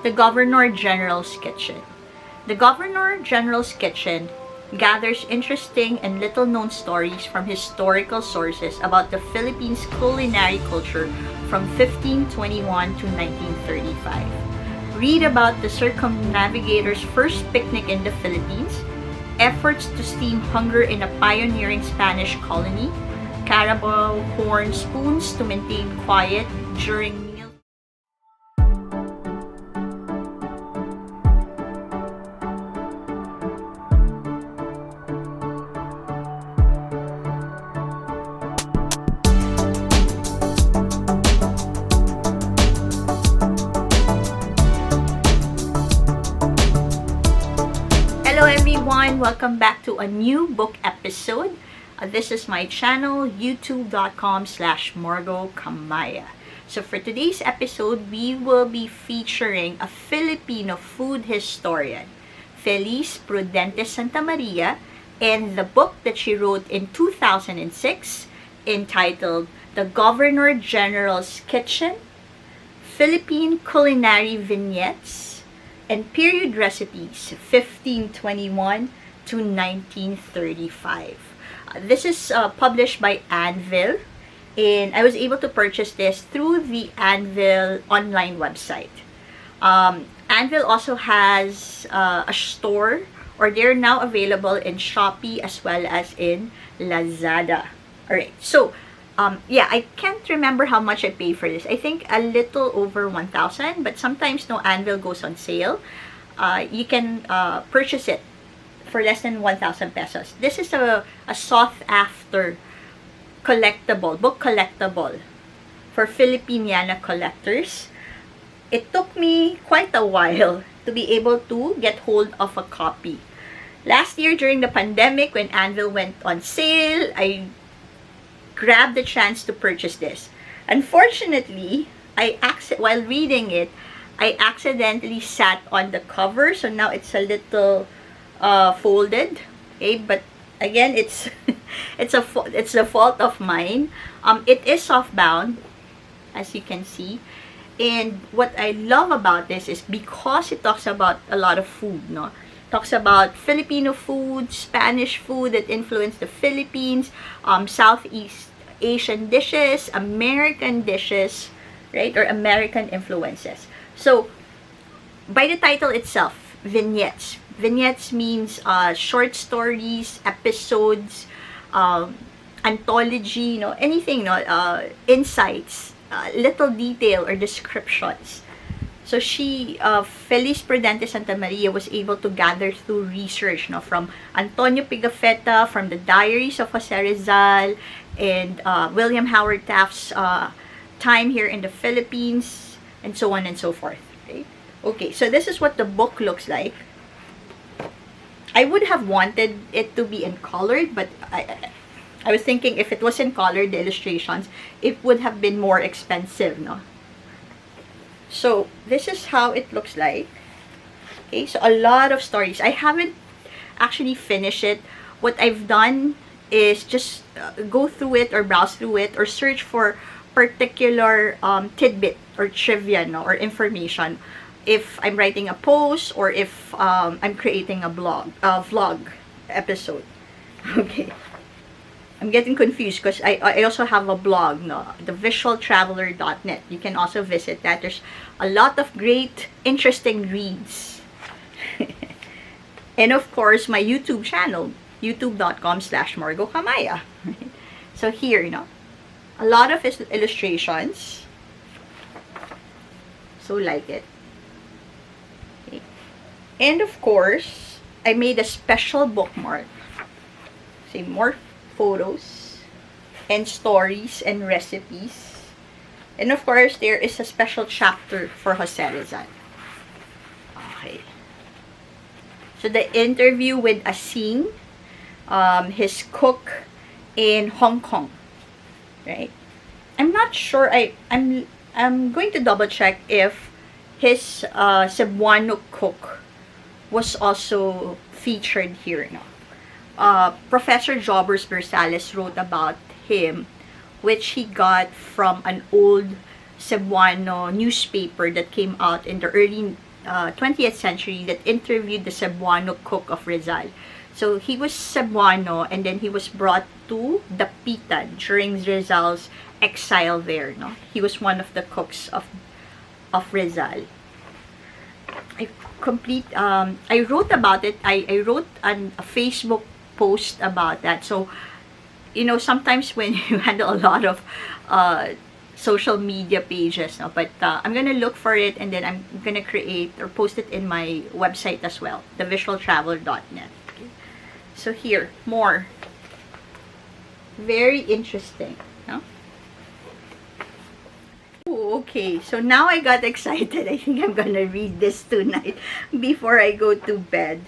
The Governor General's Kitchen. The Governor General's Kitchen gathers interesting and little-known stories from historical sources about the Philippines' culinary culture from 1521 to 1935. Read about the circumnavigator's first picnic in the Philippines, efforts to stem hunger in a pioneering Spanish colony, carabao horn spoons to maintain quiet during meal. Hello everyone! Welcome back to a new book episode. This is my channel, youtube.com/morgokamaya. So for today's episode, we will be featuring a Filipino food historian, Felice Prudente Sta, and the book that she wrote in 2006 entitled The Governor General's Kitchen, Philippine Culinary Vignettes, and Period Recipes 1521 to 1935. This is published by Anvil, and I was able to purchase this through the Anvil online website. Anvil also has a store, or they're now available in Shopee as well as in Lazada. Alright, so yeah, I can't remember how much I paid for this. I think a little over 1,000, but sometimes no, Anvil goes on sale. You can purchase it for less than 1,000 pesos. This is a sought after book collectible for Filipiniana collectors. It took me quite a while to be able to get hold of a copy. Last year during the pandemic, when Anvil went on sale, I grabbed the chance to purchase this. Unfortunately, while reading it, I accidentally sat on the cover, so now it's a little folded. Okay, but again, it's it's the fault of mine. It is softbound, as you can see, and what I love about this is because it talks about a lot of food. No, talks about Filipino food, Spanish food that influenced the Philippines, Southeast Asian dishes, American dishes, right, or American influences. So, by the title itself, vignettes. Vignettes means short stories, episodes, anthology, anything, insights, little detail or descriptions. So Felice Prudente Sta was able to gather through research, from Antonio Pigafetta, from the Diaries of Jose Rizal, and William Howard Taft's time here in the Philippines, and so on and so forth. Okay, so this is what the book looks like. I would have wanted it to be in colored, but I was thinking if it was in colored, the illustrations, it would have been more expensive, no? So this is how it looks like. Okay, so a lot of stories. I haven't actually finished it. What I've done is just go through it or browse through it or search for particular tidbit or trivia, or information if I'm writing a post or if I'm creating a vlog episode. Okay, I'm getting confused because I also have a blog, thevisualtraveler.net. You can also visit that. There's a lot of great, interesting reads. And of course, my YouTube channel, youtube.com/morgokamaya. So here, a lot of illustrations. So like it. Okay. And of course, I made a special bookmark. See, more photos and stories and recipes. And of course, there is a special chapter for Jose Rizal. Okay. So the interview with Asing, his cook in Hong Kong, right? I'm not sure. I'm going to double check if his Cebuano cook was also featured here. Professor Jobers Bersales wrote about him, which he got from an old Cebuano newspaper that came out in the early 20th century that interviewed the Cebuano cook of Rizal. So he was Cebuano, and then he was brought to Dapitan during Rizal's exile there. No, he was one of the cooks of Rizal. I wrote about it. I wrote a Facebook post about that. So, sometimes when you handle a lot of social media pages, no, but I'm gonna look for it, and then I'm gonna create or post it in my website as well, thevisualtraveler.net. Okay. So here, more. Very interesting. No? Okay, so now I got excited. I think I'm gonna read this tonight before I go to bed.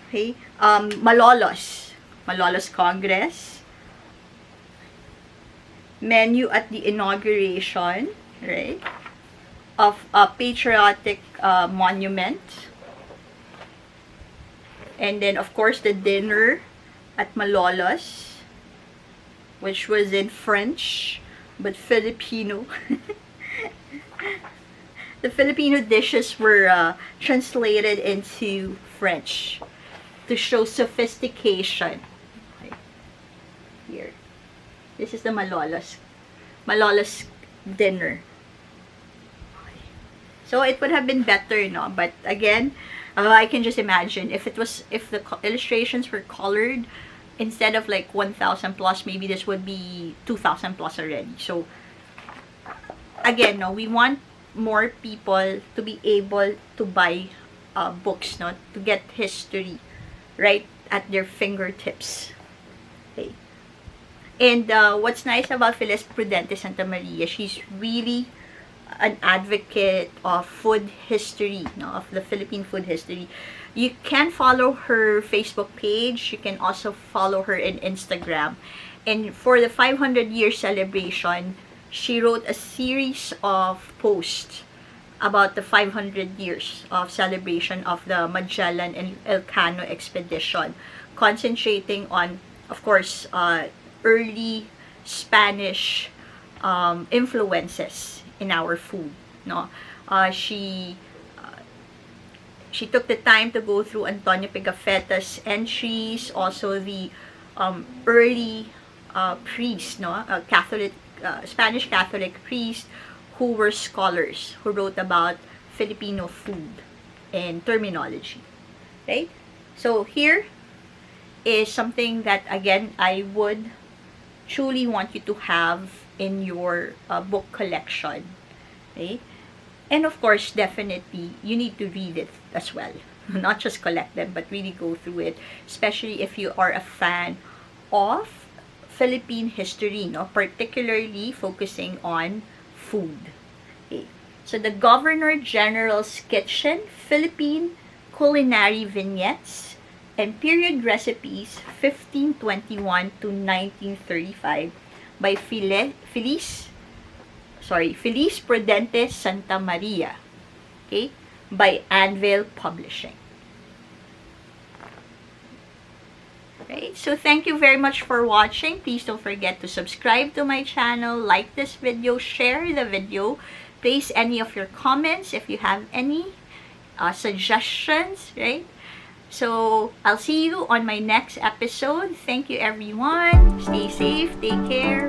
Okay, Malolos Congress. Menu at the inauguration, right, of a patriotic monument. And then, of course, the dinner at Malolos, which was in French, but Filipino. The Filipino dishes were translated into French to show sophistication. Okay. Here. This is the Malolos dinner. Okay. So it would have been better, no? But again, I can just imagine if the illustrations were colored, instead of like 1,000 plus, maybe this would be 2,000 plus already. So again, no, we want more people to be able to buy books, no, to get history right at their fingertips. Okay. And what's nice about Felice Prudente Sta, she's really an advocate of food history, no, of the Philippine food history. You can follow her Facebook page. You can also follow her in Instagram. And for the 500-year celebration, she wrote a series of posts about the 500 years of celebration of the Magellan and Elcano expedition, concentrating on, of course, early Spanish influences in our food. No, she took the time to go through Antonio Pigafetta's entries, also the early priests, no, Spanish Catholic priests who were scholars who wrote about Filipino food and terminology, right? So here is something that, again, I would truly want you to have in your book collection, okay? And of course, definitely, you need to read it as well. Not just collect them, but really go through it, especially if you are a fan of Philippine history, no? Particularly focusing on food. Okay. So, the Governor General's Kitchen, Philippine Culinary Vignettes, and Period Recipes, 1521 to 1935, by Felice Prudente Sta. Okay, by Anvil Publishing. Okay, so thank you very much for watching. Please don't forget to subscribe to my channel, like this video, share the video, place any of your comments if you have any suggestions, right? So I'll see you on my next episode. Thank you, everyone. Stay safe, take care.